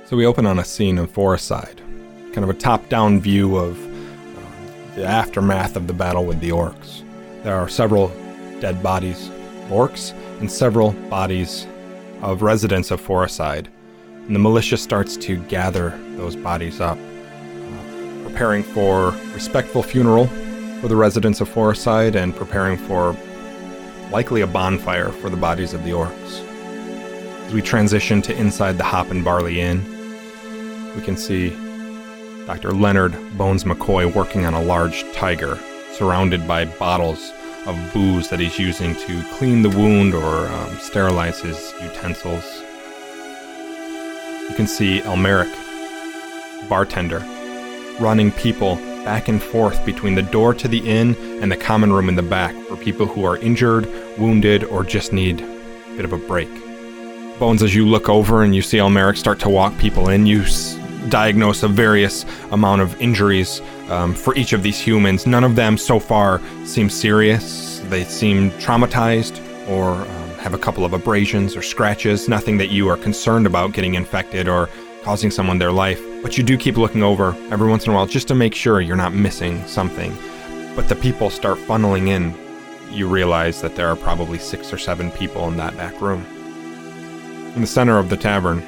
So we open on a scene of Forestside, kind of a top-down view of the aftermath of the battle with the orcs. There are several dead bodies of orcs and several bodies of residents of Forestside. And the militia starts to gather those bodies up, preparing for respectful funeral for the residents of Forestside and preparing for likely a bonfire for the bodies of the orcs. As we transition to inside the Hop and Barley Inn, we can see Dr. Leonard Bones McCoy working on a large tiger, surrounded by bottles of booze that he's using to clean the wound or sterilize his utensils. You can see Elmeric, bartender, running people back and forth between the door to the inn and the common room in the back for people who are injured, wounded, or just need a bit of a break. Bones, as you look over and you see Elmeric start to walk people in, you diagnose a various amount of injuries for each of these humans. None of them so far seem serious. They seem traumatized or have a couple of abrasions or scratches. Nothing that you are concerned about getting infected or causing someone their life. But you do keep looking over every once in a while just to make sure you're not missing something. But the people start funneling in. You realize that there are probably 6 or 7 people in that back room. In the center of the tavern,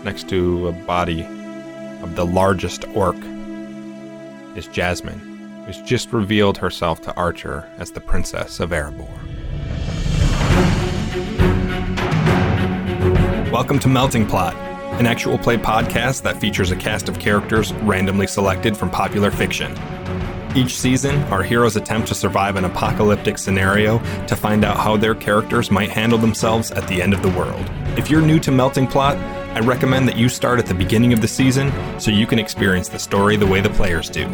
next to a body of the largest orc, is Jasmine, who's just revealed herself to Archer as the Princess of Erebor. Welcome to Melting Plot, an actual play podcast that features a cast of characters randomly selected from popular fiction. Each season, our heroes attempt to survive an apocalyptic scenario to find out how their characters might handle themselves at the end of the world. If you're new to Melting Plot, I recommend that you start at the beginning of the season so you can experience the story the way the players do.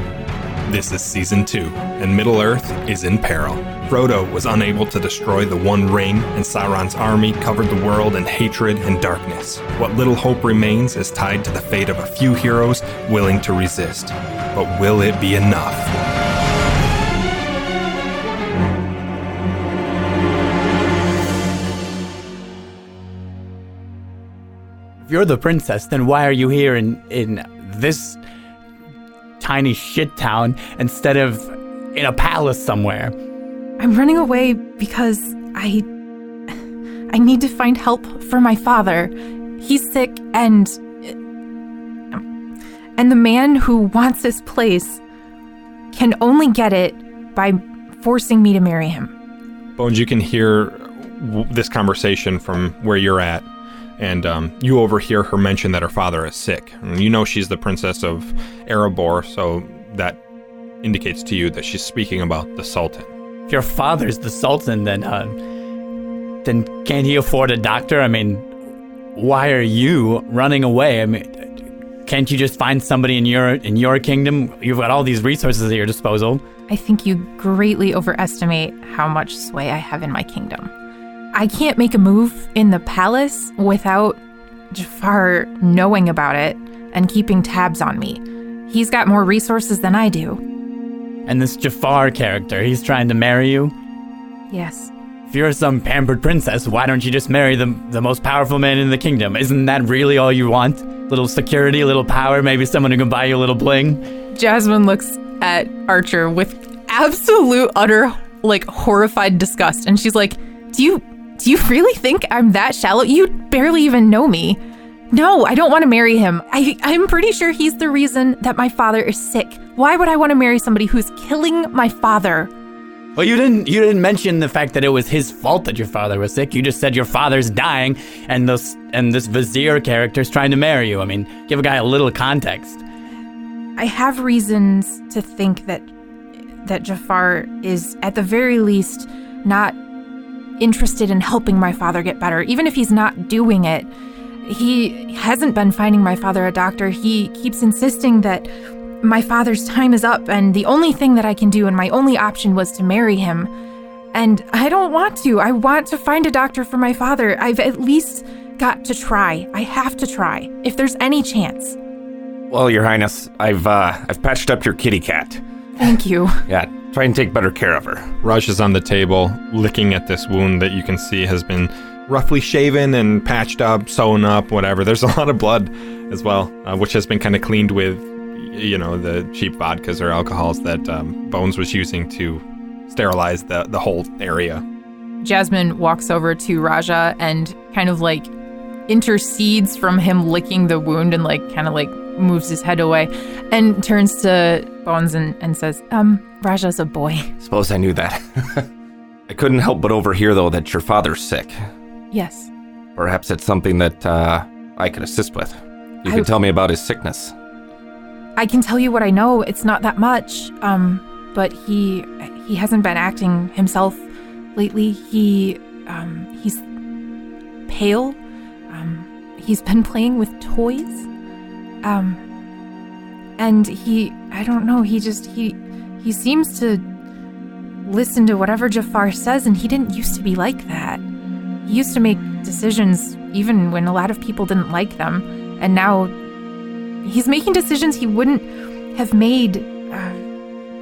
This is Season 2, and Middle-earth is in peril. Frodo was unable to destroy the One Ring, and Sauron's army covered the world in hatred and darkness. What little hope remains is tied to the fate of a few heroes willing to resist. But will it be enough? If you're the princess, then why are you here in this tiny shit town instead of in a palace somewhere? I'm running away because I need to find help for my father. He's sick and the man who wants this place can only get it by forcing me to marry him. Bones, you can hear this conversation from where you're at. And you overhear her mention that her father is sick. And you know she's the princess of Erebor, so that indicates to you that she's speaking about the Sultan. If your father's the Sultan, then can't he afford a doctor? I mean, why are you running away? I mean, can't you just find somebody in your kingdom? You've got all these resources at your disposal. I think you greatly overestimate how much sway I have in my kingdom. I can't make a move in the palace without Jafar knowing about it and keeping tabs on me. He's got more resources than I do. And this Jafar character, he's trying to marry you? Yes. If you're some pampered princess, why don't you just marry the most powerful man in the kingdom? Isn't that really all you want? Little security, a little power, maybe someone who can buy you a little bling? Jasmine looks at Archer with absolute, utter, horrified disgust. And she's like, Do you really think I'm that shallow? You barely even know me. No, I don't want to marry him. I'm pretty sure he's the reason that my father is sick. Why would I want to marry somebody who's killing my father? Well, you didn't mention the fact that it was his fault that your father was sick. You just said your father's dying and this vizier character's trying to marry you. I mean, give a guy a little context. I have reasons to think that Jafar is, at the very least, not interested in helping my father get better. Even if he's not doing it, he hasn't been finding my father a doctor. He keeps insisting that my father's time is up and the only thing that I can do and my only option was to marry him. And I don't want to. I want to find a doctor for my father. I've at least got to try. I have to try, if there's any chance. Well, Your Highness, I've patched up your kitty cat. Thank you. Yeah, try and take better care of her. Raj is on the table, licking at this wound that you can see has been roughly shaven and patched up, sewn up, whatever. There's a lot of blood as well, which has been kind of cleaned with, the cheap vodkas or alcohols that Bones was using to sterilize the whole area. Jasmine walks over to Raja and kind of like intercedes from him licking the wound and like kind of like moves his head away and turns to Bones and says, Raja's a boy. Suppose I knew that. I couldn't help but overhear, though, that your father's sick. Yes. Perhaps it's something that I could assist with. You could tell me about his sickness. I can tell you what I know. It's not that much, but he hasn't been acting himself lately. He's pale. He's been playing with toys. And I don't know, he seems to listen to whatever Jafar says, and he didn't used to be like that. He used to make decisions even when a lot of people didn't like them, and now he's making decisions he wouldn't have made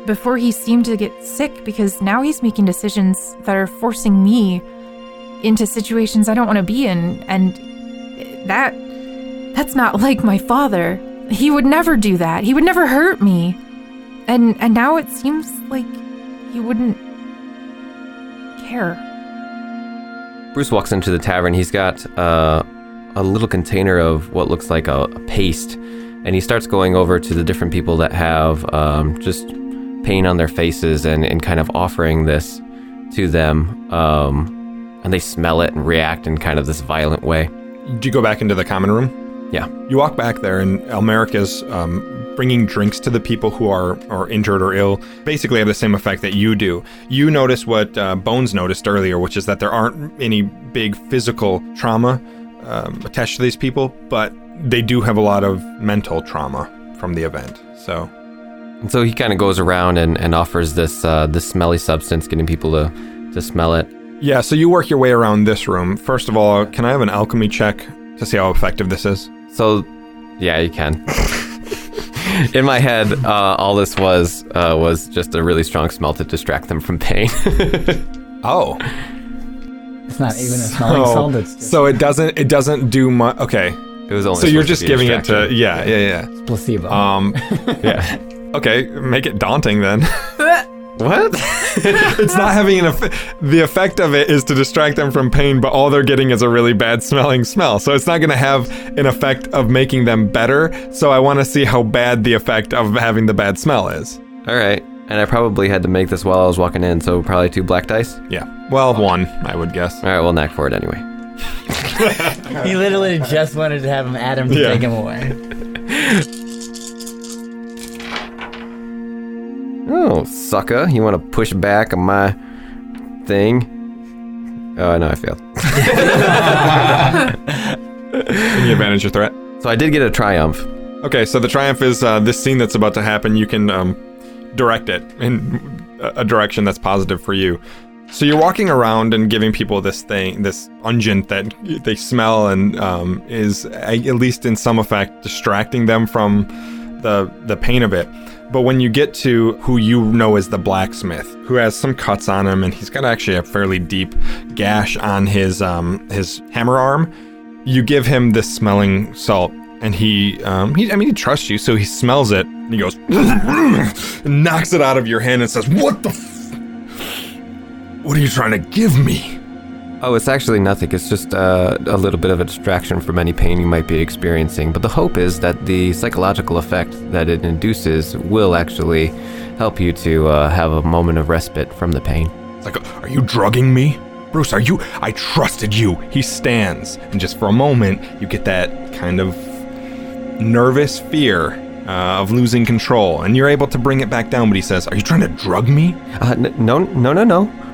before he seemed to get sick, because now he's making decisions that are forcing me into situations I don't want to be in, and that's not like my father. He would never do that. He would never hurt me. And now it seems like he wouldn't care. Bruce walks into the tavern. He's got a little container of what looks like a paste, and he starts going over to the different people that have just pain on their faces and kind of offering this to them. And they smell it and react in kind of this violent way. Do you go back into the common room? Yeah. You walk back there, and Elmeric is bringing drinks to the people who are injured or ill. Basically have the same effect that you do. You notice what Bones noticed earlier, which is that there aren't any big physical trauma attached to these people, but they do have a lot of mental trauma from the event. And so he kind of goes around and offers this smelly substance, getting people to smell it. Yeah, so you work your way around this room. First of all, can I have an alchemy check to see how effective this is? So, yeah, you can. In my head, all this was just a really strong smell to distract them from pain. Oh. It's not even a smelling salt. It's just so it doesn't do much. Okay. It was only so you're just giving it to yeah. it's placebo. Yeah. Okay, make it daunting then. What? It's not having the effect of it is to distract them from pain, but all they're getting is a really bad smelling smell. So it's not going to have an effect of making them better. So I want to see how bad the effect of having the bad smell is. All right. And I probably had to make this while I was walking in, so probably 2 black dice? Yeah. Well, 1, I would guess. All right, we'll knack for it anyway. He literally just wanted to have him Adam to take him away. Oh, sucker. You want to push back on my thing? Oh, no, I failed. Any advantage or threat? So I did get a triumph. Okay, so the triumph is this scene that's about to happen. You can direct it in a direction that's positive for you. So you're walking around and giving people this unguent that they smell and is, at least in some effect, distracting them from the pain of it. But when you get to who you know is the blacksmith, who has some cuts on him, and he's got actually a fairly deep gash on his hammer arm, you give him this smelling salt, and he trusts you, so he smells it, and he goes, and knocks it out of your hand and says, "What are you trying to give me?" Oh, it's actually nothing. It's just a little bit of a distraction from any pain you might be experiencing. But the hope is that the psychological effect that it induces will actually help you to have a moment of respite from the pain. It's like, are you drugging me? Bruce, I trusted you. He stands, and just for a moment, you get that kind of nervous fear of losing control, and you're able to bring it back down, but he says, "Are you trying to drug me?"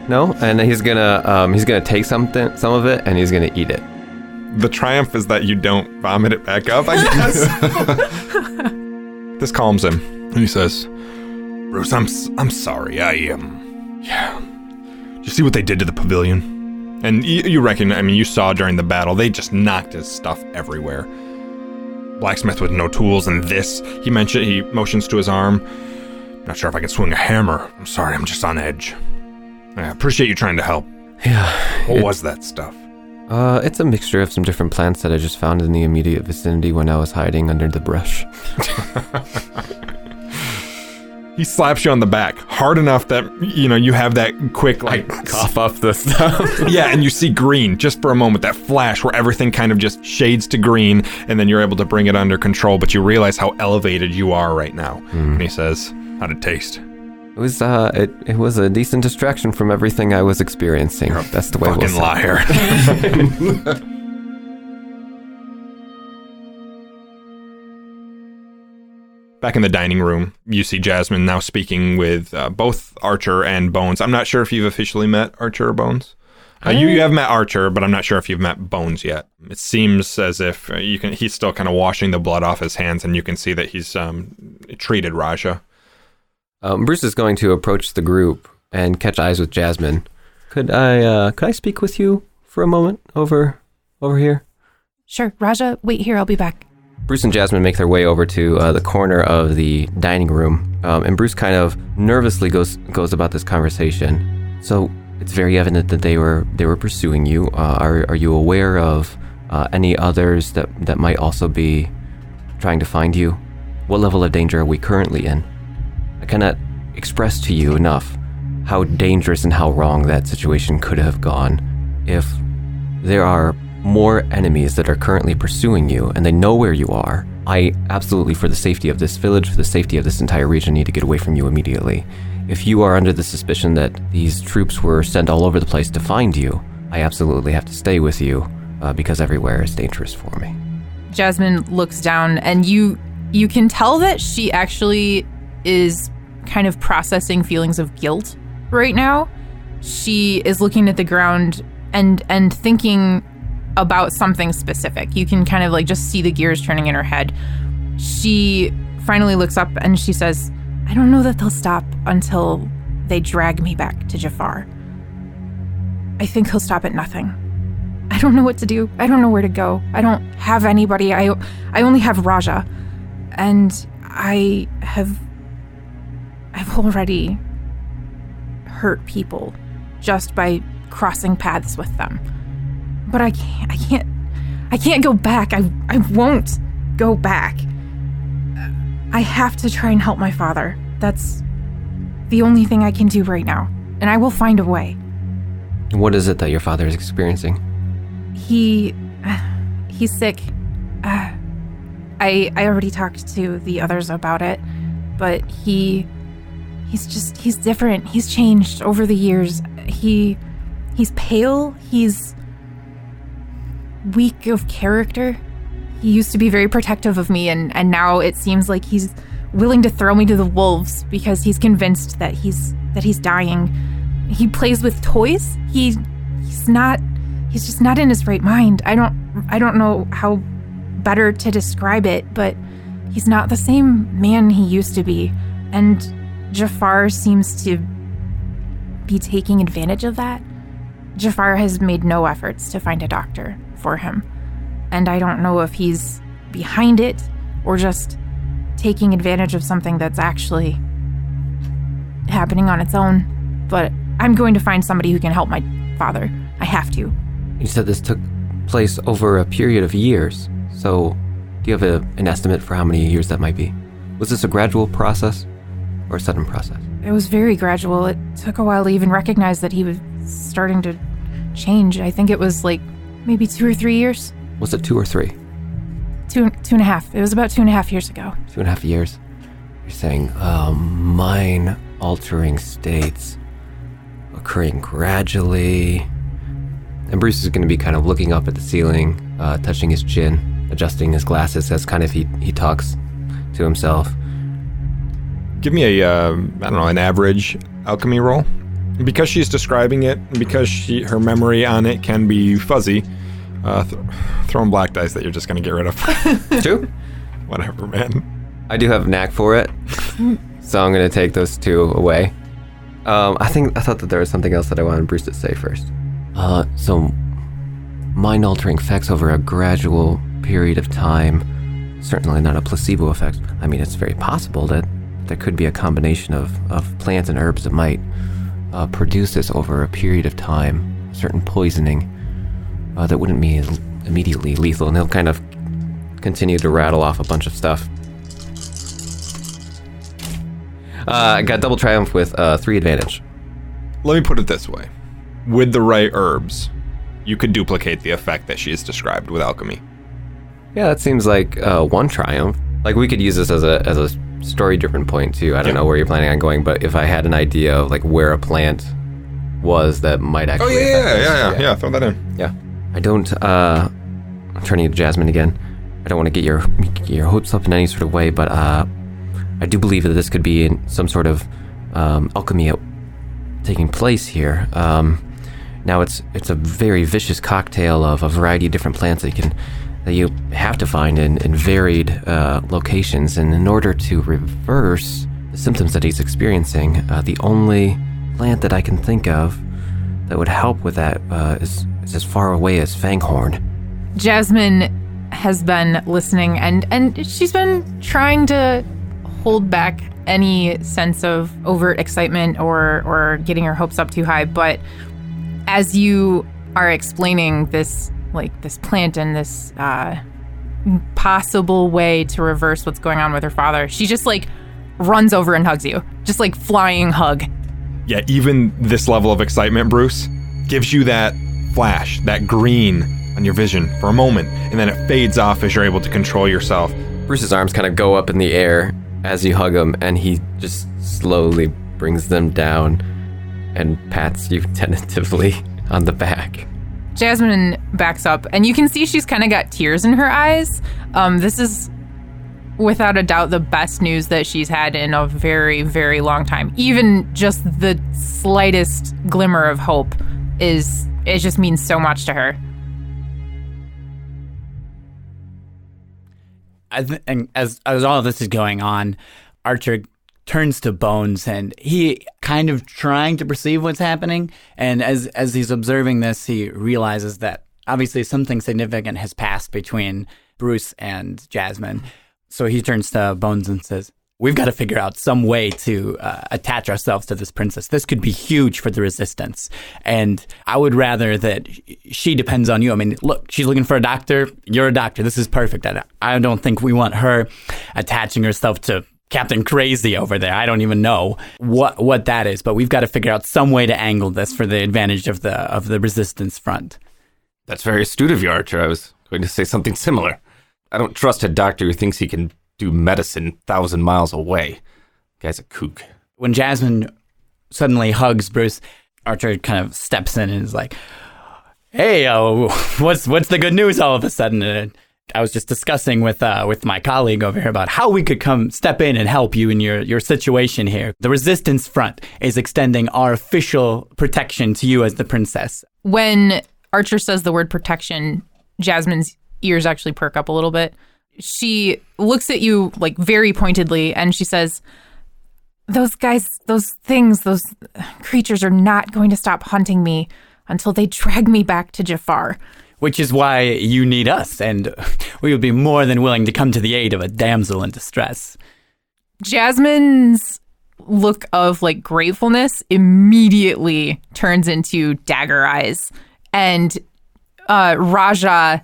No, and he's gonna take some of it, and he's gonna eat it. The triumph is that you don't vomit it back up, I guess. This calms him, and he says, "Bruce, I'm sorry. Yeah. Did you see what they did to the pavilion?" And you recognize, you saw during the battle, they just knocked his stuff everywhere. Blacksmith with no tools, and this, he motions to his arm. "Not sure if I can swing a hammer. I'm sorry, I'm just on edge. I appreciate you trying to help." Yeah. What was that stuff? It's a mixture of some different plants that I just found in the immediate vicinity when I was hiding under the brush. He slaps you on the back hard enough that, you have that quick, Cough up the stuff. yeah, and you see green just for a moment, that flash where everything kind of just shades to green, and then you're able to bring it under control, but you realize how elevated you are right now. And he says, how'd it taste? It was it was a decent distraction from everything I was experiencing. That's the way we'll Fucking liar. Back in the dining room, you see Jasmine now speaking with both Archer and Bones. I'm not sure if you've officially met Archer or Bones. You have met Archer, but I'm not sure if you've met Bones yet. It seems as if he's still kind of washing the blood off his hands, and you can see that he's treated Raja. Bruce is going to approach the group and catch eyes with Jasmine. Could I speak with you for a moment over here? Sure, Raja, wait here, I'll be back. Bruce and Jasmine make their way over to the corner of the dining room, and Bruce kind of nervously goes about this conversation. So it's very evident that they were pursuing you. Are you aware of any others that might also be trying to find you? What level of danger are we currently in? I cannot express to you enough how dangerous and how wrong that situation could have gone. If there are more enemies that are currently pursuing you and they know where you are, I absolutely, for the safety of this village, for the safety of this entire region, need to get away from you immediately. If you are under the suspicion that these troops were sent all over the place to find you, I absolutely have to stay with you because everywhere is dangerous for me. Jasmine looks down, and you can tell that she actually is kind of processing feelings of guilt right now. She is looking at the ground and thinking about something specific. You can kind of just see the gears turning in her head. She finally looks up and she says, I don't know that they'll stop until they drag me back to Jafar. I think he'll stop at nothing. I don't know what to do. I don't know where to go. I don't have anybody. I only have Raja. And I've already hurt people just by crossing paths with them. But I can't go back. I won't go back. I have to try and help my father. That's the only thing I can do right now. And I will find a way. What is it that your father is experiencing? He's sick. I already talked to the others about it, but he's different. He's changed over the years. He's pale. He's weak of character. He used to be very protective of me, and now it seems like he's willing to throw me to the wolves because he's convinced that he's dying. He plays with toys. He's just not in his right mind. I don't know how better to describe it, but he's not the same man he used to be. And Jafar seems to be taking advantage of that. Jafar has made no efforts to find a doctor for him. And I don't know if he's behind it or just taking advantage of something that's actually happening on its own. But I'm going to find somebody who can help my father. I have to. You said this took place over a period of years. So do you have an estimate for how many years that might be? Was this a gradual process or a sudden process? It was very gradual. It took a while to even recognize that he was starting to change. I think it was maybe 2 or 3 years. Was it 2 or 3? 2.5. It was about 2.5 years ago. 2.5 years. You're saying mind-altering states occurring gradually. And Bruce is going to be kind of looking up at the ceiling, touching his chin, adjusting his glasses as kind of he talks to himself. Give me an average alchemy roll. Because she's describing it, because her memory on it can be fuzzy, throwing black dice that you're just going to get rid of. 2? Whatever, man. I do have a knack for it, so I'm going to take those 2 away. I thought that there was something else that I wanted Bruce to say first. So mind-altering effects over a gradual period of time, certainly not a placebo effect. I mean, it's very possible that there could be a combination of plants and herbs that might produce this over a period of time, certain poisoning. that wouldn't be immediately lethal, and he'll kind of continue to rattle off a bunch of stuff. I got double triumph with 3 advantage. Let me put it this way. With the right herbs, you could duplicate the effect that she has described with alchemy. Yeah, that seems like 1 triumph. Like, we could use this as a story-driven point, too. I don't know where you're planning on going, but if I had an idea of, like, where a plant was that might actually yeah, throw that in. Yeah. I don't, I'm turning to Jasmine again. I don't want to get your hopes up in any sort of way, but I do believe that this could be in some sort of alchemy taking place here. Now it's a very vicious cocktail of a variety of different plants that you have to find in varied locations, and in order to reverse the symptoms that he's experiencing, the only plant that I can think of that would help with that is as far away as Fanghorn. Jasmine has been listening, and she's been trying to hold back any sense of overt excitement or getting her hopes up too high. But as you are explaining this plant and this possible way to reverse what's going on with her father, she just runs over and hugs you, just flying hug. Yeah, even this level of excitement, Bruce, gives you that flash, that green on your vision for a moment, and then it fades off as you're able to control yourself. Bruce's arms kind of go up in the air as you hug him, and he just slowly brings them down and pats you tentatively on the back. Jasmine backs up, and you can see she's kind of got tears in her eyes. This is without a doubt the best news that she's had in a very, very long time. Even just the slightest glimmer of hope it just means so much to her. And as all of this is going on, Archer turns to Bones, and he kind of trying to perceive what's happening. And as he's observing this, he realizes that obviously something significant has passed between Bruce and Jasmine. So he turns to Bones and says, "We've got to figure out some way to attach ourselves to this princess. This could be huge for the resistance. And I would rather that she depends on you. I mean, look, she's looking for a doctor. You're a doctor. This is perfect. I don't think we want her attaching herself to Captain Crazy over there. I don't even know what that is, but we've got to figure out some way to angle this for the advantage of the resistance front." That's very astute of you, Archer. I was going to say something similar. I don't trust a doctor who thinks he can do medicine 1,000 miles away. Guy's a kook. When Jasmine suddenly hugs Bruce, Archer kind of steps in and is like, "Hey, what's the good news all of a sudden?" I was just discussing with my colleague over here about how we could step in and help you in your situation here. The Resistance Front is extending our official protection to you as the princess. When Archer says the word protection, Jasmine's ears actually perk up a little bit. She looks at you very pointedly, and she says, those creatures are not going to stop hunting me until they drag me back to Jafar. Which is why you need us, and we would be more than willing to come to the aid of a damsel in distress. Jasmine's look of gratefulness immediately turns into dagger eyes, and Raja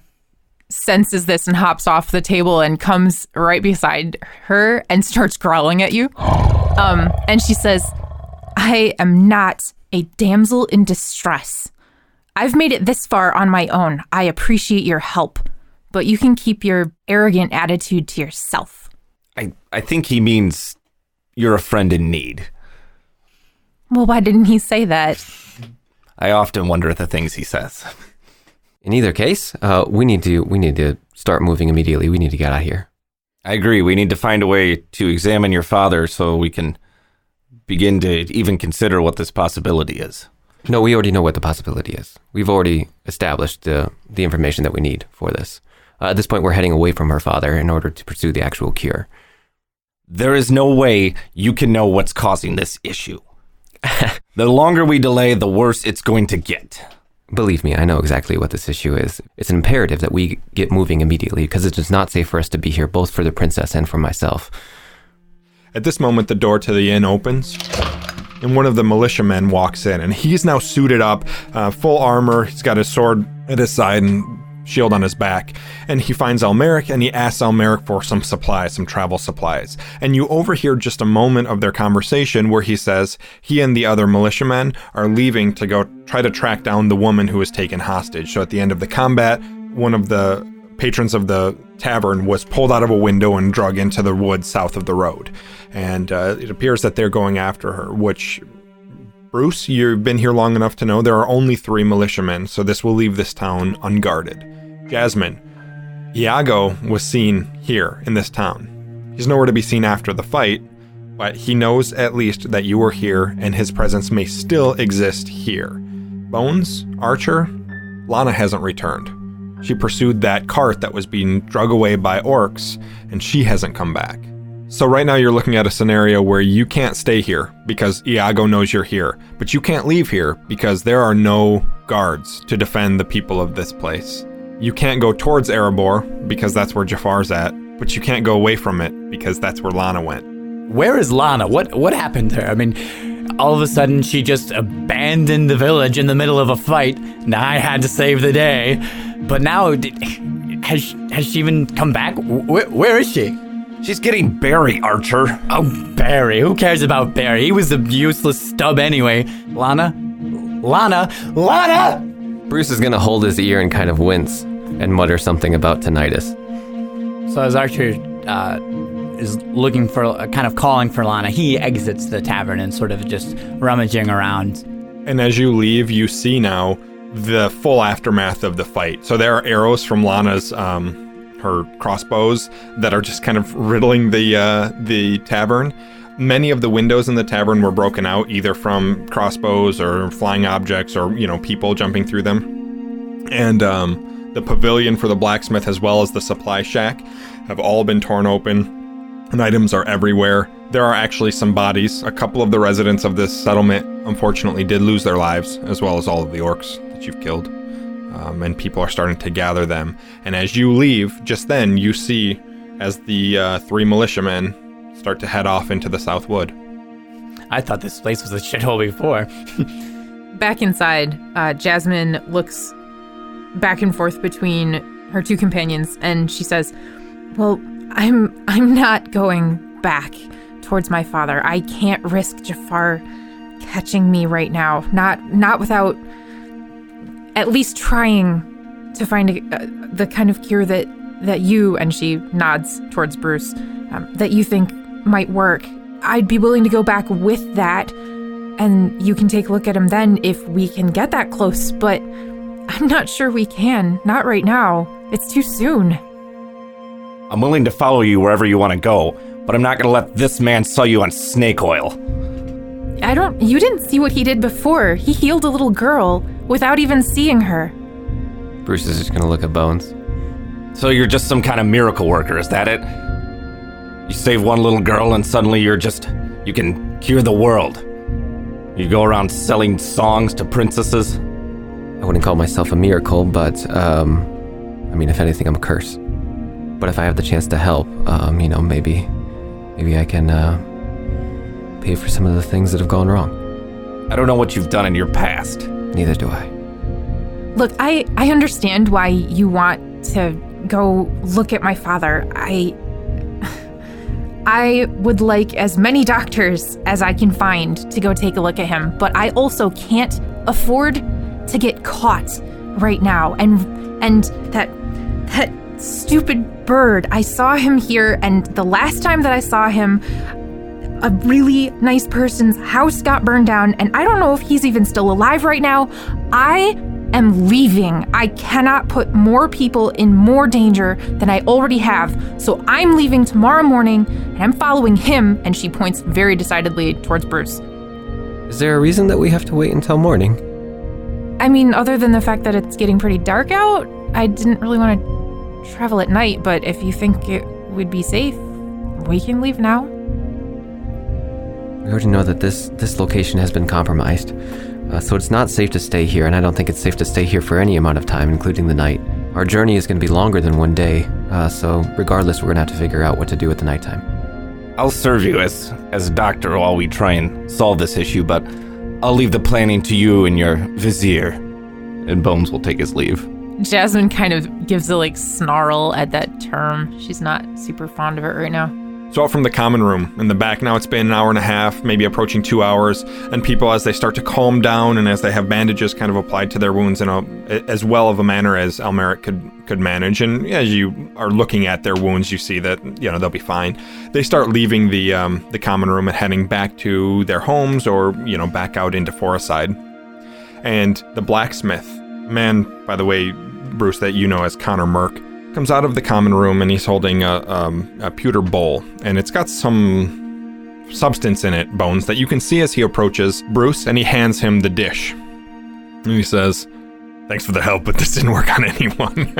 senses this and hops off the table and comes right beside her and starts growling at you. And she says, "I am not a damsel in distress. I've made it this far on my own. I appreciate your help, but you can keep your arrogant attitude to yourself." I think he means you're a friend in need. Well, why didn't he say that? I often wonder at the things he says. In either case, we need to start moving immediately. We need to get out of here. I agree. We need to find a way to examine your father so we can begin to even consider what this possibility is. No, we already know what the possibility is. We've already established the information that we need for this. At this point, we're heading away from her father in order to pursue the actual cure. There is no way you can know what's causing this issue. The longer we delay, the worse it's going to get. Believe me, I know exactly what this issue is. It's an imperative that we get moving immediately because it is not safe for us to be here, both for the princess and for myself. At this moment, the door to the inn opens, and one of the militiamen walks in, and he's now suited up, full armor. He's got his sword at his side and shield on his back. And he finds Elmeric, and he asks Elmeric for some supplies, some travel supplies. And you overhear just a moment of their conversation where he says he and the other militiamen are leaving to go try to track down the woman who was taken hostage. So at the end of the combat, one of the patrons of the tavern was pulled out of a window and drug into the woods south of the road. And it appears that they're going after her, which, Bruce, you've been here long enough to know there are only 3 militiamen, so this will leave this town unguarded. Jasmine, Iago was seen here in this town. He's nowhere to be seen after the fight, but he knows at least that you were here and his presence may still exist here. Bones, Archer, Lana hasn't returned. She pursued that cart that was being drug away by orcs, and she hasn't come back. So right now you're looking at a scenario where you can't stay here because Iago knows you're here, but you can't leave here because there are no guards to defend the people of this place. You can't go towards Erebor because that's where Jafar's at, but you can't go away from it because that's where Lana went. Where is Lana? What happened to her? I mean, all of a sudden she just abandoned the village in the middle of a fight, and I had to save the day. But now, has she even come back? Where is she? She's getting Barry, Archer. Oh, Barry. Who cares about Barry? He was a useless stub anyway. Lana? Bruce is going to hold his ear and kind of wince and mutter something about tinnitus. So as Archer is looking for, kind of calling for Lana, he exits the tavern and sort of just rummaging around. And as you leave, you see now the full aftermath of the fight. So there are arrows from Lana's her crossbows that are just kind of riddling the tavern. Many of the windows in the tavern were broken out, either from crossbows or flying objects or, people jumping through them. And the pavilion for the blacksmith, as well as the supply shack, have all been torn open, and items are everywhere. There are actually some bodies. A couple of the residents of this settlement, unfortunately, did lose their lives, as well as all of the orcs that you've killed. And people are starting to gather them. And as you leave, just then, you see as the 3 militiamen start to head off into the South Wood. I thought this place was a shithole before. Back inside, Jasmine looks back and forth between her 2 companions, and she says, "Well, I'm not going back towards my father. I can't risk Jafar catching me right now. Not without at least trying to find the kind of cure that you," and she nods towards Bruce, "that you think might work. I'd be willing to go back with that, and you can take a look at him then if we can get that close, but I'm not sure we can. Not right now. It's too soon." I'm willing to follow you wherever you want to go, but I'm not going to let this man sell you on snake oil. You didn't see what he did before. He healed a little girl without even seeing her. Bruce is just going to look at Bones. So you're just some kind of miracle worker, is that it? You save one little girl and suddenly you can cure the world. You go around selling songs to princesses? I wouldn't call myself a miracle, but, if anything, I'm a curse. But if I have the chance to help, maybe I can, pay for some of the things that have gone wrong. I don't know what you've done in your past. Neither do I. Look, I understand why you want to go look at my father. I would like as many doctors as I can find to go take a look at him, but I also can't afford to get caught right now. And that stupid bird, I saw him here, and the last time that I saw him, a really nice person's house got burned down, and I don't know if he's even still alive right now. I am leaving. I cannot put more people in more danger than I already have, so I'm leaving tomorrow morning, and I'm following him, and she points very decidedly towards Bruce. Is there a reason that we have to wait until morning? Other than the fact that it's getting pretty dark out, I didn't really want to travel at night, but if you think it would be safe, we can leave now. We already know that this location has been compromised, so it's not safe to stay here, and I don't think it's safe to stay here for any amount of time, including the night. Our journey is going to be longer than one day, so regardless, we're going to have to figure out what to do at the nighttime. I'll serve you as a doctor while we try and solve this issue, but I'll leave the planning to you and your vizier, and Bones will take his leave. Jasmine kind of gives a snarl at that term. She's not super fond of it right now. So out from the common room in the back now, it's been an hour and a half, maybe approaching 2 hours, and people, as they start to calm down and as they have bandages kind of applied to their wounds in as well of a manner as Almeric could manage, and as you are looking at their wounds, you see that they'll be fine. They start leaving the common room and heading back to their homes or back out into Forestside. And the blacksmith, man, by the way, Bruce, that you know as Connor Merck, comes out of the common room, and he's holding a pewter bowl, and it's got some substance in it, Bones, that you can see as he approaches Bruce, and he hands him the dish. And he says, "Thanks for the help, but this didn't work on anyone."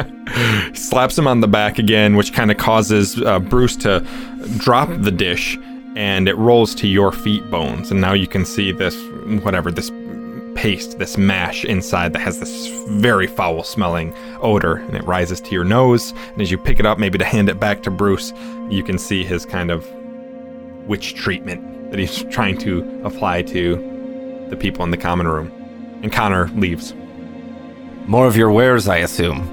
He slaps him on the back again, which kind of causes Bruce to drop the dish, and it rolls to your feet, Bones, and now you can see this paste, this mash inside that has this very foul smelling odor, and it rises to your nose, and as you pick it up maybe to hand it back to Bruce, you can see his kind of witch treatment that he's trying to apply to the people in the common room. And Connor leaves. More of your wares, I assume.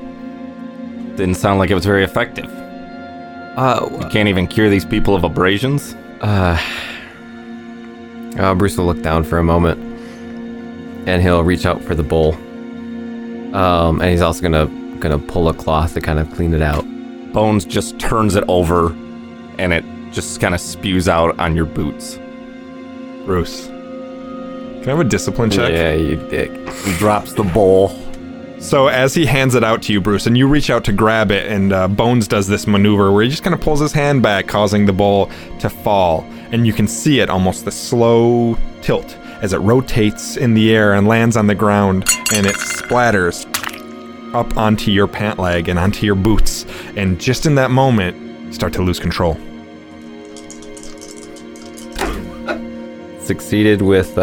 Didn't sound like it was very effective. You can't even cure these people of abrasions? Bruce will look down for a moment, and he'll reach out for the bowl. And he's also gonna pull a cloth to kind of clean it out. Bones just turns it over, and it just kind of spews out on your boots. Bruce, can I have a discipline check? Yeah, you dick. He drops the bowl. So as he hands it out to you, Bruce, and you reach out to grab it, and Bones does this maneuver where he just kind of pulls his hand back, causing the bowl to fall. And you can see it almost the slow tilt as it rotates in the air and lands on the ground, and it splatters up onto your pant leg and onto your boots. And just in that moment, you start to lose control. Succeeded with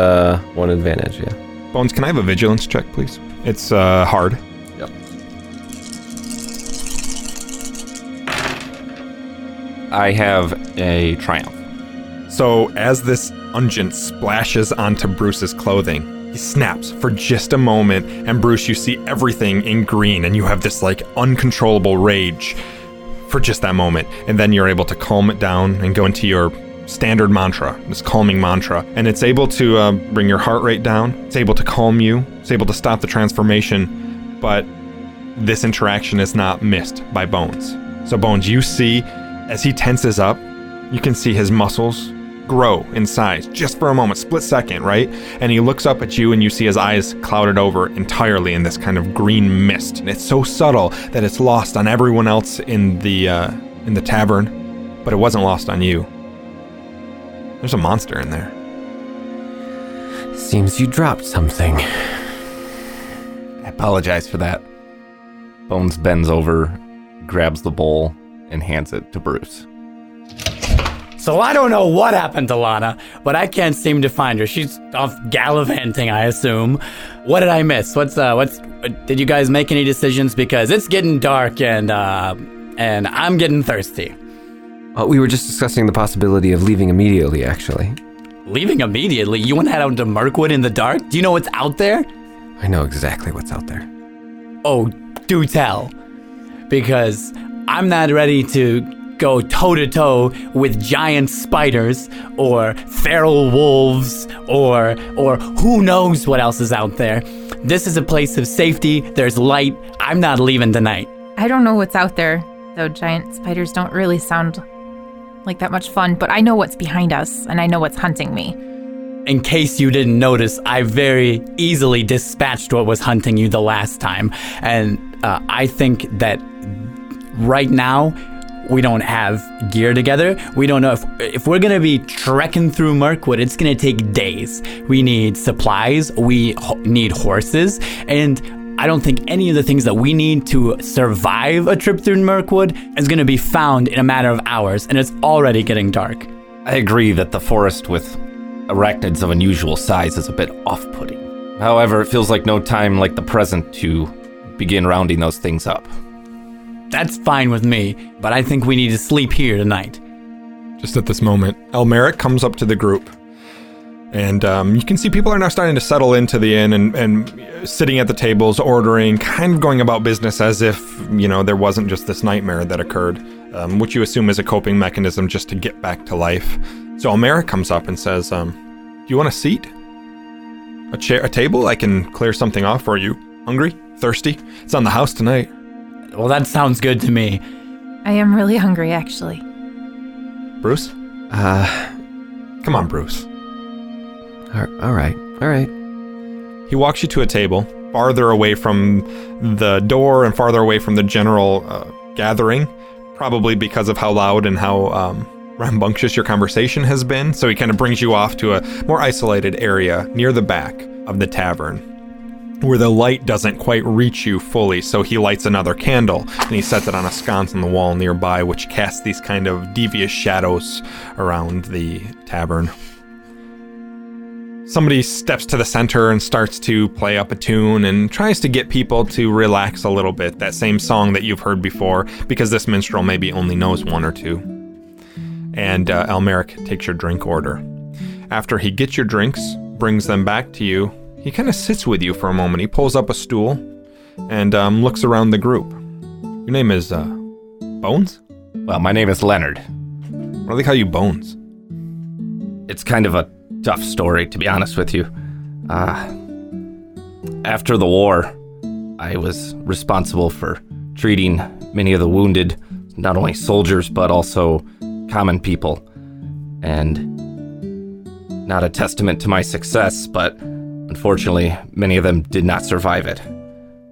one advantage, yeah. Bones, can I have a vigilance check, please? It's hard. Yep. I have a triumph. So as this unguent splashes onto Bruce's clothing, he snaps for just a moment, and Bruce, you see everything in green, and you have this uncontrollable rage for just that moment, and then you're able to calm it down and go into your standard mantra, this calming mantra, and it's able to bring your heart rate down, it's able to calm you, it's able to stop the transformation, but this interaction is not missed by Bones. So Bones, you see, as he tenses up, you can see his muscles grow in size just for a moment, split second, right? And he looks up at you, and you see his eyes clouded over entirely in this kind of green mist. And it's so subtle that it's lost on everyone else in the tavern, but it wasn't lost on you. There's a monster in there. Seems you dropped something. I apologize for that. Bones bends over, grabs the bowl, and hands it to Bruce. So I don't know what happened to Lana, but I can't seem to find her. She's off gallivanting, I assume. What did I miss? Did you guys make any decisions? Because it's getting dark and I'm getting thirsty. We were just discussing the possibility of leaving immediately, actually. Leaving immediately? You want to head out to Mirkwood in the dark? Do you know what's out there? I know exactly what's out there. Oh, do tell. Because I'm not ready to go toe-to-toe with giant spiders or feral wolves or who knows what else is out there. This is a place of safety. There's light. I'm not leaving tonight. I don't know what's out there, though giant spiders don't really sound like that much fun, but I know what's behind us, and I know what's hunting me. In case you didn't notice, I very easily dispatched what was hunting you the last time, and I think that right now, we don't have gear together. We don't know if we're going to be trekking through Mirkwood, it's going to take days. We need supplies. We need horses. And I don't think any of the things that we need to survive a trip through Mirkwood is going to be found in a matter of hours. And it's already getting dark. I agree that the forest with arachnids of unusual size is a bit off-putting. However, it feels like no time like the present to begin rounding those things up. That's fine with me, but I think we need to sleep here tonight. Just at this moment, Almeric comes up to the group, And you can see people are now starting to settle into the inn and sitting at the tables, ordering, kind of going about business as if, there wasn't just this nightmare that occurred, which you assume is a coping mechanism just to get back to life. So Almeric comes up and says, do you want a seat? A chair, a table? I can clear something off for you. Hungry? Thirsty? It's on the house tonight. Well, that sounds good to me. I am really hungry, actually. Bruce? Come on, Bruce. All right. He walks you to a table, farther away from the door and farther away from the general gathering, probably because of how loud and how rambunctious your conversation has been. So he kind of brings you off to a more isolated area near the back of the tavern, where the light doesn't quite reach you fully. So he lights another candle, and he sets it on a sconce on the wall nearby, which casts these kind of devious shadows around the tavern. Somebody steps to the center and starts to play up a tune and tries to get people to relax a little bit, that same song that you've heard before, because this minstrel maybe only knows one or two. And Almeric takes your drink order. After he gets your drinks, brings them back to you, he kind of sits with you for a moment. He pulls up a stool and looks around the group. Your name is Bones? Well, my name is Leonard. Why do they call you Bones? It's kind of a tough story, to be honest with you. After the war, I was responsible for treating many of the wounded, not only soldiers, but also common people. And not a testament to my success, but unfortunately, many of them did not survive it,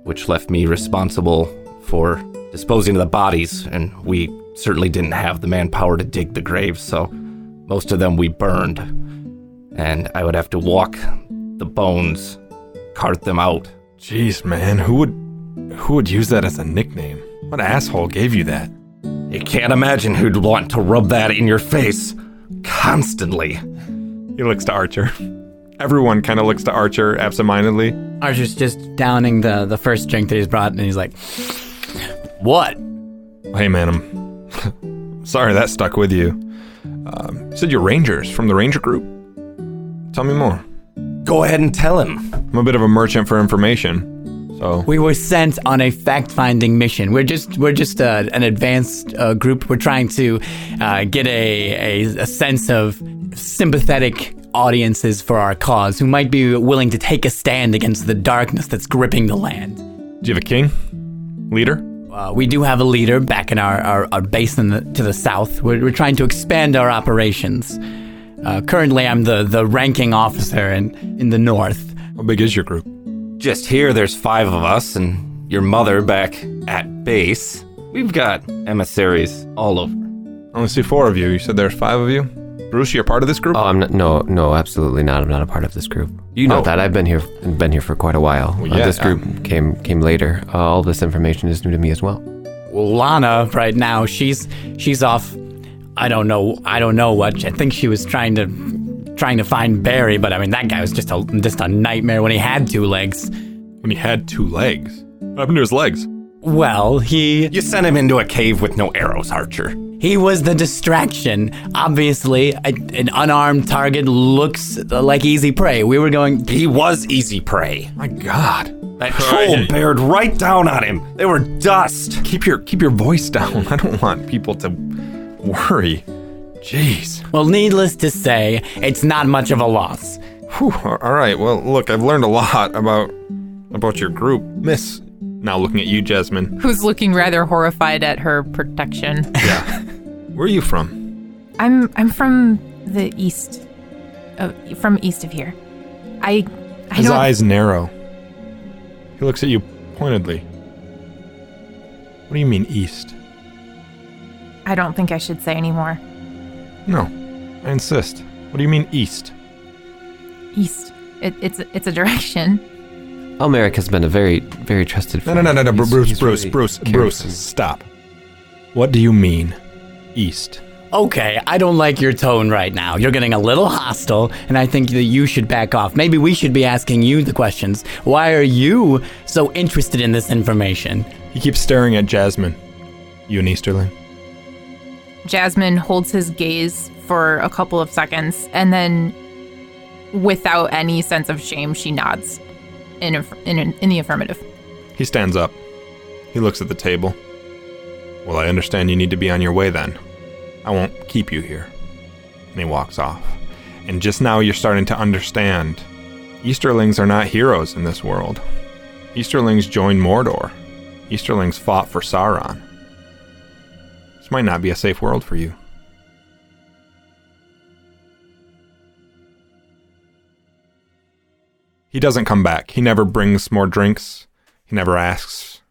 which left me responsible for disposing of the bodies, and we certainly didn't have the manpower to dig the graves, so most of them we burned. And I would have to walk the bones, cart them out. Jeez, man, who would use that as a nickname? What asshole gave you that? You can't imagine who'd want to rub that in your face constantly. He looks to Archer. Everyone kind of looks to Archer absentmindedly. Archer's just downing the first drink that he's brought, and he's like, "What?" Hey, man, I'm sorry that stuck with you. You said you're Rangers from the Ranger group? Tell me more. Go ahead and tell him. I'm a bit of a merchant for information, so... We were sent on a fact-finding mission. We're just an advanced group. We're trying to get a sense of sympathetic audiences for our cause who might be willing to take a stand against the darkness that's gripping the land. Do you have a king? Leader? We do have a leader back in our base to the south. We're trying to expand our operations. Currently, I'm the ranking officer in the north. How big is your group? Just here, there's 5 of us, and your mother back at base. We've got emissaries all over. I only see 4 of you. You said there's 5 of you? Bruce, you're part of this group? Oh, I'm not, no, absolutely not. I'm not a part of this group. You know that. I've been here for quite a while. Well, yeah, this group came later. All this information is new to me as well. Well, Lana, right now, she's off. I don't know what. I think she was trying to find Barry, but I mean that guy was just a nightmare when he had 2 legs. When he had 2 legs? What happened to his legs? Well, You sent him into a cave with no arrows, Archer. he was the distraction. Obviously, an unarmed target looks like easy prey. We were going... He was easy prey. My God. That troll bared right down on him. They were dust. Keep your voice down. I don't want people to worry. Jeez. Well, needless to say, it's not much of a loss. Whew. All right. Well, look, I've learned a lot about your group. Miss, now looking at you, Jasmine. Who's looking rather horrified at her protection. Yeah. Where are you from? I'm from the east. From east of here. His eyes narrow. He looks at you pointedly. What do you mean east? I don't think I should say anymore. No, I insist. What do you mean east? East. It's a direction. Almeric has been a very, very trusted friend. No, Bruce, really Bruce, stop. What do you mean, east? Okay, I don't like your tone right now. You're getting a little hostile, and I think that you should back off. Maybe we should be asking you the questions. Why are you so interested in this information? He keeps staring at Jasmine. You an Easterling? Jasmine holds his gaze for a couple of seconds, and then without any sense of shame, she nods in the affirmative. He stands up. He looks at the table. Well, I understand you need to be on your way then. I won't keep you here. And he walks off. And just now you're starting to understand. Easterlings are not heroes in this world. Easterlings joined Mordor. Easterlings fought for Sauron. This might not be a safe world for you. He doesn't come back. He never brings more drinks. He never asks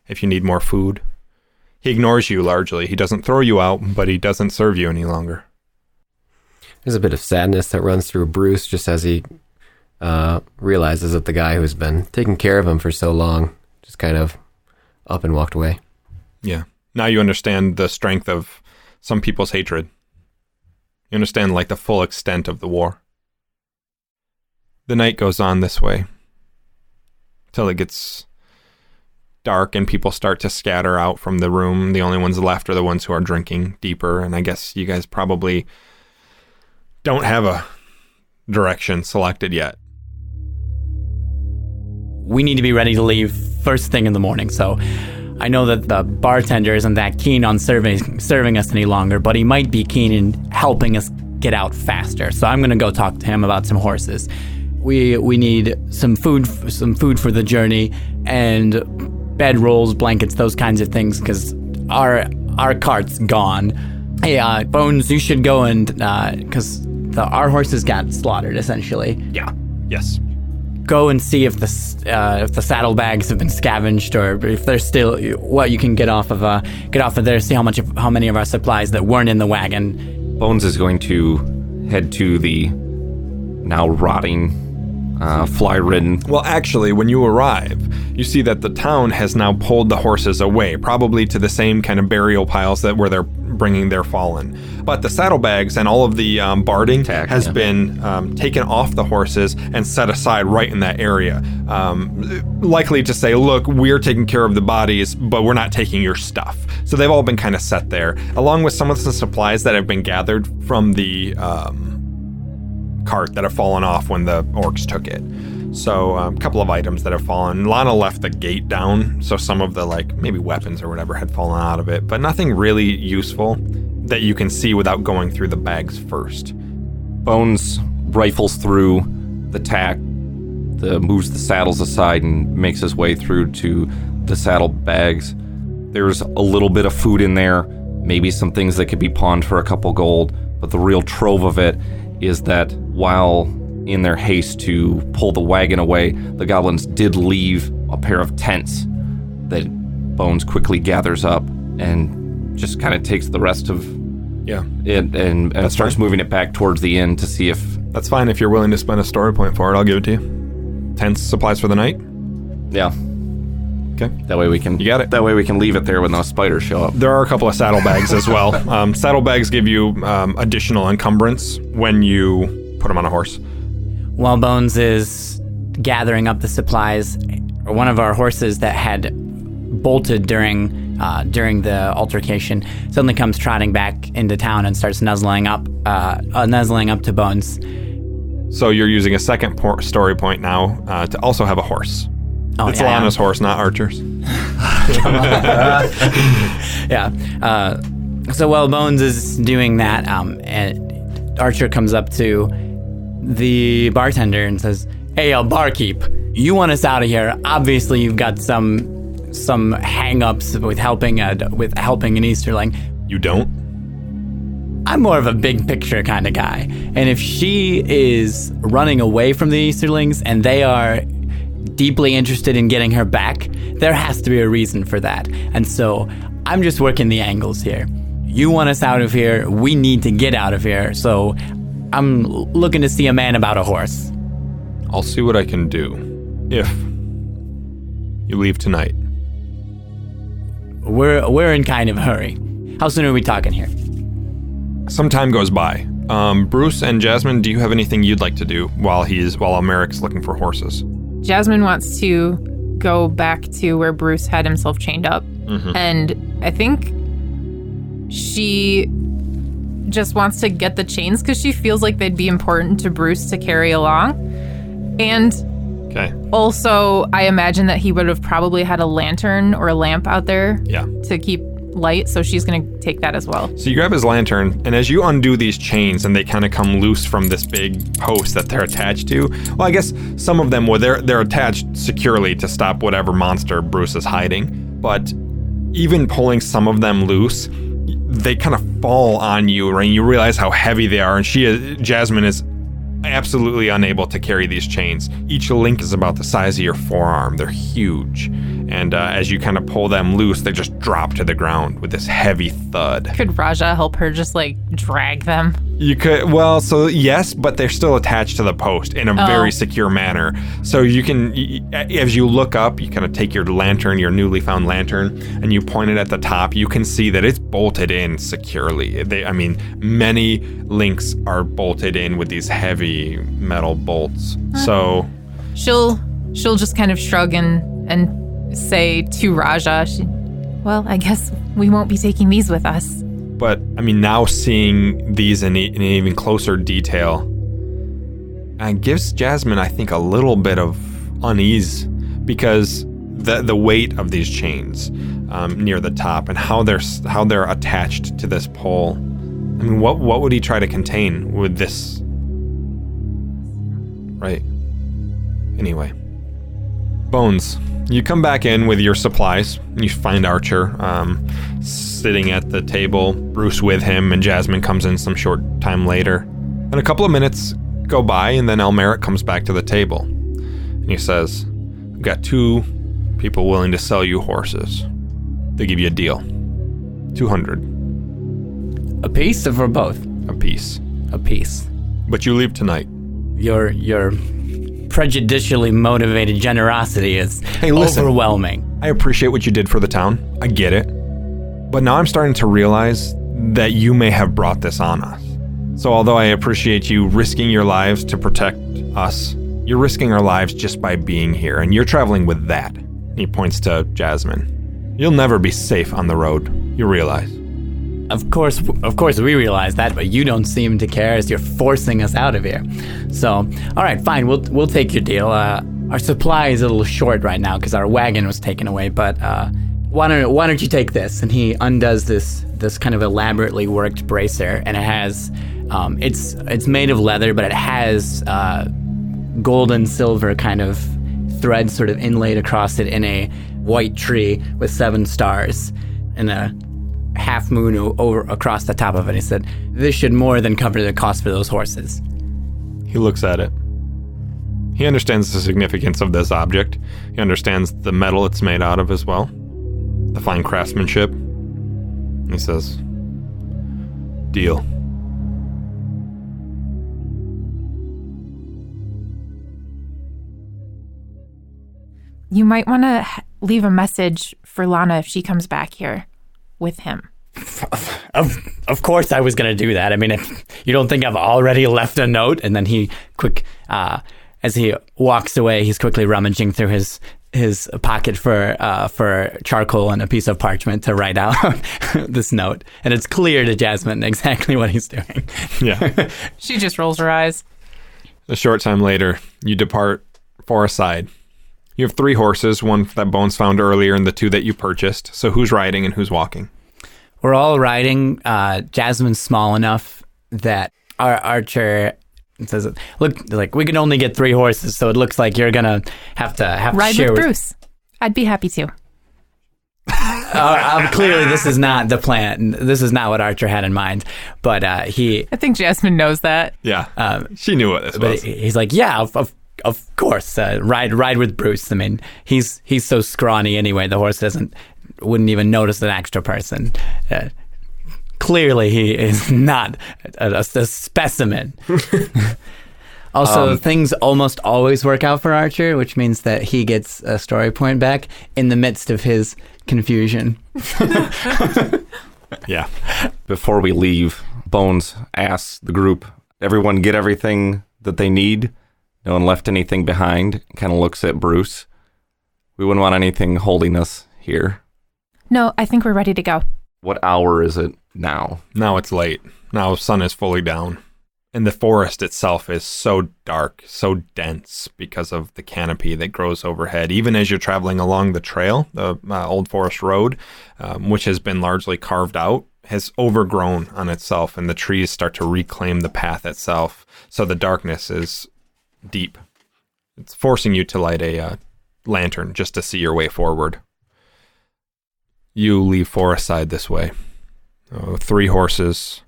if you need more food. He ignores you largely. He doesn't throw you out, but he doesn't serve you any longer. There's a bit of sadness that runs through Bruce just as he realizes that the guy who's been taking care of him for so long just kind of up and walked away. Yeah. Now you understand the strength of some people's hatred. You understand, like, the full extent of the war. The night goes on this way till it gets dark and people start to scatter out from the room. The only ones left are the ones who are drinking deeper, and I guess you guys probably don't have a direction selected yet. We need to be ready to leave first thing in the morning, so I know that the bartender isn't that keen on serving us any longer, but he might be keen in helping us get out faster. So I'm going to go talk to him about some horses. We need some food for the journey, and bedrolls, blankets, those kinds of things, because our cart's gone. Hey, Bones, you should go and because our horses got slaughtered essentially. Yeah. Yes. Go and see if the saddlebags have been scavenged, or if there's still what you can get off of there. See how many of our supplies that weren't in the wagon. Bones is going to head to the now rotting, fly-ridden. Well, actually, when you arrive, you see that the town has now pulled the horses away, probably to the same kind of burial piles that where they're bringing their fallen. But the saddlebags and all of the barding has been taken off the horses and set aside right in that area. Likely to say, look, we're taking care of the bodies, but we're not taking your stuff. So they've all been kind of set there, along with some of the supplies that have been gathered from the cart that have fallen off when the orcs took it. So a couple of items that have fallen. Lana left the gate down, so some of the, like, maybe weapons or whatever had fallen out of it, but nothing really useful that you can see without going through the bags first. Bones rifles through the tack, moves the saddles aside, and makes his way through to the saddle bags. There's a little bit of food in there, maybe some things that could be pawned for a couple gold, but the real trove of it is that while in their haste to pull the wagon away, the goblins did leave a pair of tents that Bones quickly gathers up and just kind of takes the rest of it and starts moving it back towards the inn to see if... That's fine if you're willing to spend a story point for it. I'll give it to you. Tents, supplies for the night? Yeah. Okay. That way we can... You got it. That way we can leave it there when those spiders show up. There are a couple of saddlebags as well. Saddlebags give you additional encumbrance when you put them on a horse. While Bones is gathering up the supplies, one of our horses that had bolted during the altercation suddenly comes trotting back into town and starts nuzzling up to Bones. So you're using a second story point now to also have a horse. Oh, it's yeah, Lana's horse, not Archer's. Yeah. So while Bones is doing that, and Archer comes up to the bartender and says, "Hey, barkeep, you want us out of here? Obviously, you've got some hang-ups with helping an Easterling." You don't? I'm more of a big picture kind of guy, and if she is running away from the Easterlings and they are deeply interested in getting her back, there has to be a reason for that. And so I'm just working the angles here. You want us out of here, we need to get out of here, so I'm looking to see a man about a horse. I'll see what I can do if you leave tonight. We're in kind of a hurry. How soon are we talking here? Some time goes by. Bruce and Jasmine, do you have anything you'd like to do while Almeric's looking for horses? Jasmine wants to go back to where Bruce had himself chained up. Mm-hmm. And I think she just wants to get the chains because she feels like they'd be important to Bruce to carry along. And also, I imagine that he would have probably had a lantern or a lamp out there to keep light, so she's going to take that as well. So you grab his lantern, and as you undo these chains and they kind of come loose from this big post that they're attached to, well, I guess some of them, they're attached securely to stop whatever monster Bruce is hiding, but even pulling some of them loose, they kind of fall on you, right? And you realize how heavy they are, and Jasmine is absolutely unable to carry these chains. Each link is about the size of your forearm. They're huge. And as you kind of pull them loose, they just drop to the ground with this heavy thud. Could Raja help her just like drag them? You could, well, so yes, but they're still attached to the post in a very secure manner. So you can, as you look up, you kind of take your lantern, your newly found lantern, and you point it at the top. You can see that it's bolted in securely. Many links are bolted in with these heavy metal bolts. So she'll just kind of shrug and say to Raja, well, I guess we won't be taking these with us. But, now seeing these in even closer detail gives Jasmine, I think, a little bit of unease because the weight of these chains near the top and how they're attached to this pole. What would he try to contain with this? Right. Anyway. Bones. You come back in with your supplies. You find Archer sitting at the table, Bruce with him, and Jasmine comes in some short time later. And a couple of minutes go by, and then Elmeric comes back to the table. And he says, "We've got 2 people willing to sell you horses. They give you a deal. 200. A piece or for both? A piece. A piece. But you leave tonight." Your prejudicially motivated generosity is overwhelming. I appreciate what you did for the town. I get it. But now I'm starting to realize that you may have brought this on us. So although I appreciate you risking your lives to protect us, you're risking our lives just by being here, and you're traveling with that. He points to Jasmine. You'll never be safe on the road. You realize. Of course we realize that, but you don't seem to care as you're forcing us out of here. So, all right, fine, we'll take your deal. Our supply is a little short right now because our wagon was taken away, but why don't you take this? And he undoes this kind of elaborately worked bracer, and it has it's made of leather, but it has gold and silver kind of thread sort of inlaid across it in a white tree with 7 stars and a half moon over across the top of it. He said, "This should more than cover the cost for those horses." He looks at it. He understands the significance of this object. He understands the metal it's made out of as well, the fine craftsmanship. He says, "Deal." You might want to leave a message for Lana if she comes back here with him. Of course I was going to do that. If you don't think I've already left a note. And then he as he walks away, he's quickly rummaging through his pocket for charcoal and a piece of parchment to write out this note. And it's clear to Jasmine exactly what he's doing. Yeah. She just rolls her eyes. A short time later, you depart for a side. You have 3 horses, one that Bones found earlier and the 2 that you purchased. So who's riding and who's walking? We're all riding. Jasmine's small enough that our Archer says, "Look, like we can only get 3 horses, so it looks like you're gonna have to ride share with Bruce." I'd be happy to. Clearly, this is not the plan. This is not what Archer had in mind. But I think Jasmine knows that. Yeah, she knew what this was. He's like, "Yeah, of course, ride with Bruce." He's so scrawny anyway. The horse wouldn't even notice an extra person. Clearly, he is not a specimen. Also, things almost always work out for Archer, which means that he gets a story point back in the midst of his confusion. Yeah. Before we leave, Bones asks the group, "Everyone get everything that they need? No one left anything behind?" Kind of looks at Bruce. "We wouldn't want anything holding us here." No, I think we're ready to go. What hour is it now? Now it's late. Now sun is fully down, and the forest itself is so dark, so dense because of the canopy that grows overhead. Even as you're traveling along the trail, the Old Forest Road, which has been largely carved out, has overgrown on itself, and the trees start to reclaim the path itself. So the darkness is deep. It's forcing you to light a lantern just to see your way forward. You leave Forest Side this way. 3 horses,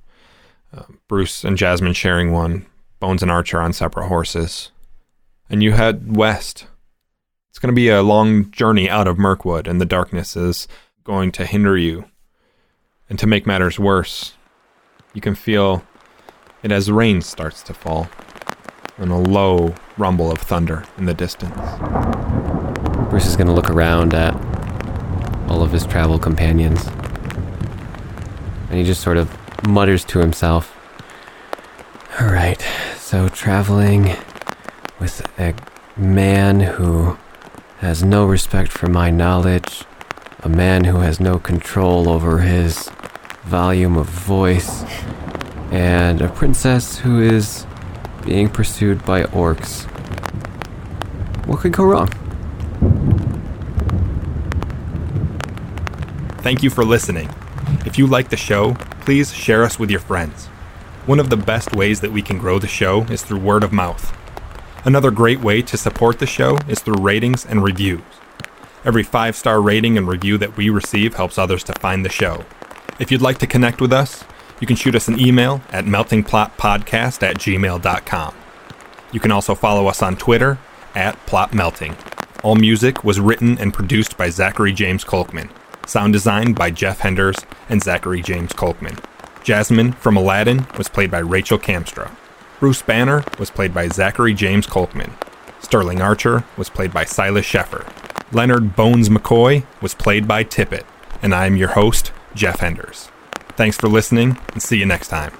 Bruce and Jasmine sharing one, Bones and Archer on separate horses. And you head west. It's going to be a long journey out of Mirkwood, and the darkness is going to hinder you. And to make matters worse, you can feel it as rain starts to fall, and a low rumble of thunder in the distance. Bruce is going to look around at all of his travel companions, and he just sort of mutters to himself, all right, so traveling with a man who has no respect for my knowledge, a man who has no control over his volume of voice, and a princess who is being pursued by orcs. What could go wrong? Thank you for listening. If you like the show, please share us with your friends. One of the best ways that we can grow the show is through word of mouth. Another great way to support the show is through ratings and reviews. Every 5-star rating and review that we receive helps others to find the show. If you'd like to connect with us, you can shoot us an email at meltingplotpodcast@gmail.com. You can also follow us on Twitter @plotmelting. All music was written and produced by Zachary James Kolkman. Sound design by Jeff Henders and Zachary James Kolkman. Jasmine from Aladdin was played by Rachel Kamstra. Bruce Banner was played by Zachary James Kolkman. Sterling Archer was played by Silas Sheffer. Leonard Bones McCoy was played by Tippett. And I'm your host, Jeff Henders. Thanks for listening, and see you next time.